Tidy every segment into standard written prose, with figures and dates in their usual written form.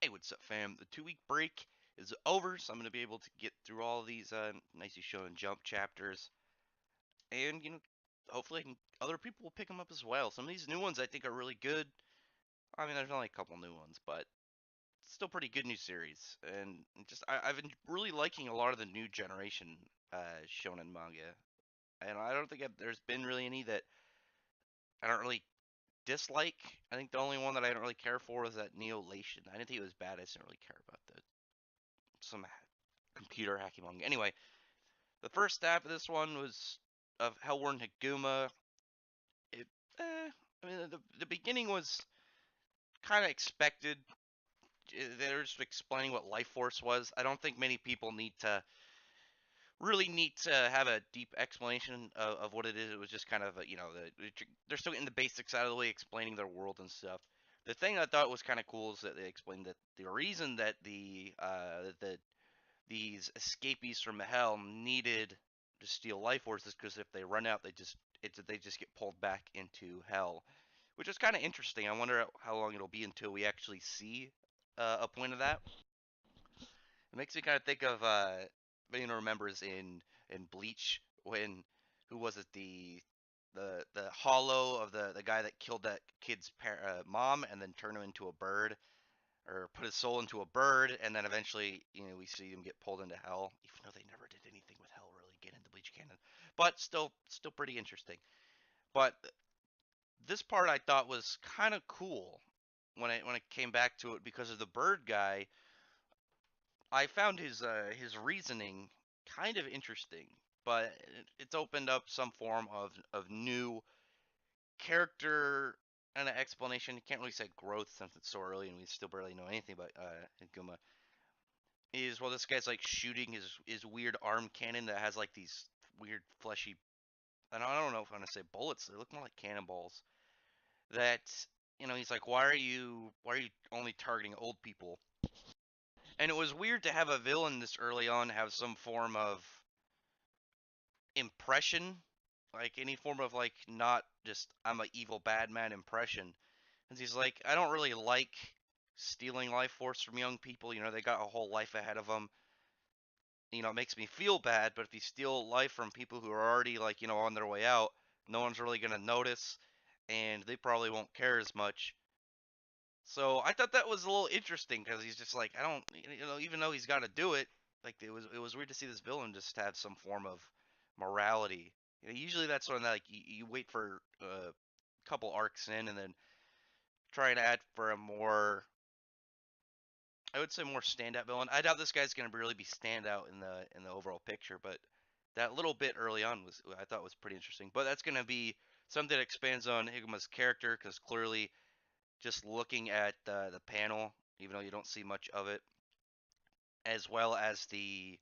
Hey, what's up, fam? The 2 week break is over, so I'm going to be able to get through all of these nicely shown jump chapters. And, hopefully other people will pick them up as well. Some of these new ones I think are really good. I mean, there's only a couple new ones, but still pretty good new series. And I've been really liking a lot of the new generation shonen manga. And I don't think there's been really any that I don't really dislike. I think the only one that I don't really care for is that Neolation. I didn't think it was bad. I just didn't really care about some computer hacking manga. Anyway, the first half of this one was of Warden Higuma. It, I mean, the beginning was kind of expected. They're just explaining what life force was. I don't think many people need to have a deep explanation of what it is. It was just kind of they're still getting the basics out of the way, explaining their world and stuff. The thing I thought was kind of cool is that they explained that the reason that these escapees from hell needed to steal life forces because if they run out, they just get pulled back into hell, which is kind of interesting. I wonder how long it'll be until we actually see a point of that. It makes me kind of think of if anyone remembers in Bleach when who was it the hollow of the guy that killed that kid's mom and then turned him into a bird or put his soul into a bird, and then eventually, we see him get pulled into hell, even though they never did anything with hell really get into Bleach canon. But still pretty interesting. But this part I thought was kind of cool when it came back to it because of the bird guy. I found his reasoning kind of interesting, but it's opened up some form of new character and an explanation. You can't really say growth since it's so early and we still barely know anything about Guma. Is well, this guy's like shooting his weird arm cannon that has like these weird fleshy. And I don't know if I'm gonna say bullets. They look more like cannonballs. That he's like, why are you only targeting old people? And it was weird to have a villain this early on have some form of impression, like any form of like not just I'm a evil bad man impression. And he's like, I don't really like stealing life force from young people. They got a whole life ahead of them. It makes me feel bad, but if you steal life from people who are already like, on their way out, no one's really going to notice and they probably won't care as much. So I thought that was a little interesting because he's just like, I don't, even though he's got to do it, like it was weird to see this villain just have some form of morality. Usually that's when like you wait for a couple arcs in and then try and add for a more, I would say more standout villain. I doubt this guy's gonna really be standout in the overall picture, but that little bit early on was I thought was pretty interesting. But that's gonna be something that expands on Higuma's character because clearly, just looking at the panel, even though you don't see much of it, as well as the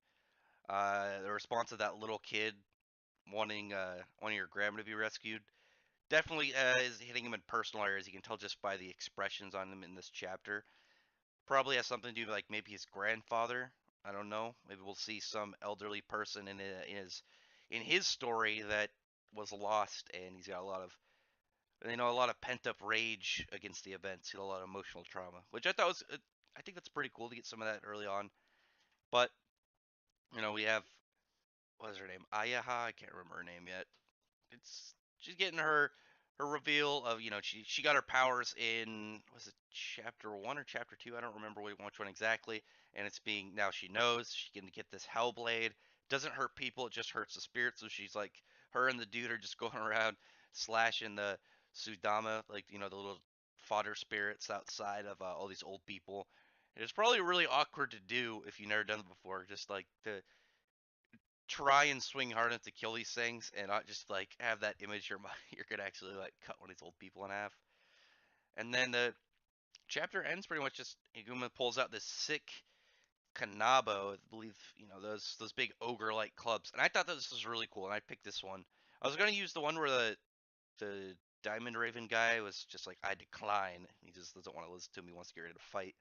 response of that little kid wanting your grandma to be rescued, definitely is hitting him in personal areas. You can tell just by the expressions on him in this chapter. Probably has something to do with like maybe his grandfather. I don't know. Maybe we'll see some elderly person in his story that was lost, and he's got a lot of pent up rage against the events. He had a lot of emotional trauma, which I thought was. I think that's pretty cool to get some of that early on. But we have what is her name? Ayaha. I can't remember her name yet. She's getting her reveal of she got her powers in, was it chapter 1 or chapter 2? I don't remember which one exactly. And it's being, now she knows she can get this Hellblade. Doesn't hurt people, it just hurts the spirit. So she's like, her and the dude are just going around slashing the Sudama, like the little fodder spirits outside of all these old people. It's probably really awkward to do if you've never done it before, just like to try and swing hard enough to kill these things and not just like have that image your mind you're gonna actually like cut one of these old people in half. And then the chapter ends pretty much just Iguma pulls out this sick Kanabo, I believe, those big ogre like clubs. And I thought that this was really cool and I picked this one. I was gonna use the one where the Diamond Raven guy was just like, I decline. He just doesn't want to listen to me, he wants to get ready to fight.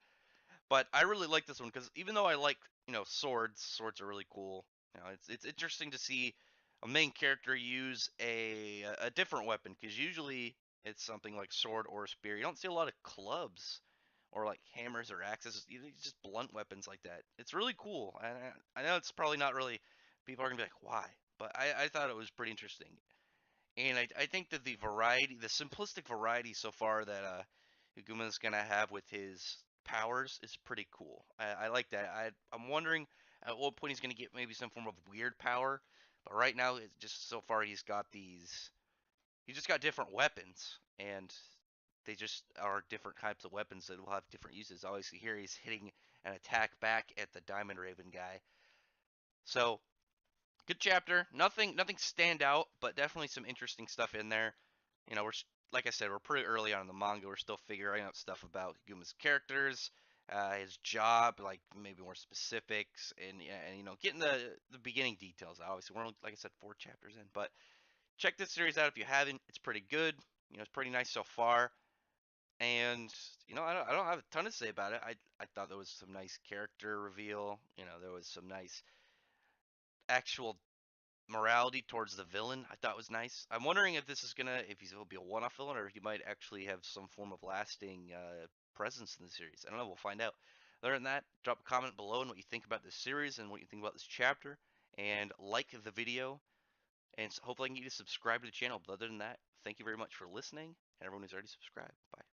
But I really like this one because even though I like, swords are really cool. It's interesting to see a main character use a different weapon because usually it's something like sword or spear. You don't see a lot of clubs or like hammers or axes, just blunt weapons like that. It's really cool. I know it's probably not really, people are gonna be like, why? But I thought it was pretty interesting. And I think that the variety, the simplistic variety so far that Higuma's gonna have with his powers is pretty cool. I like that. I'm wondering at what point he's gonna get maybe some form of weird power. But right now, it's just so far he's got these. He just got different weapons, and they just are different types of weapons that will have different uses. Obviously, here he's hitting an attack back at the Diamond Raven guy. So good chapter. Nothing stand out, but definitely some interesting stuff in there. We're like I said, we're pretty early on in the manga. We're still figuring out stuff about Guma's characters, his job, like maybe more specifics, and getting the beginning details. Obviously, we're only, like I said, 4 chapters in, but check this series out if you haven't. It's pretty good. It's pretty nice so far. And I don't have a ton to say about it. I thought there was some nice character reveal. There was some nice actual morality towards the villain. I thought was nice. I'm wondering if this is gonna, if he'll be a one-off villain, or if he might actually have some form of lasting presence in the series. I don't know. We'll find out. Other than that, drop a comment below on what you think about this series and what you think about this chapter, and like the video. And hopefully I can get you to subscribe to the channel. But other than that, thank you very much for listening, and everyone who's already subscribed. Bye.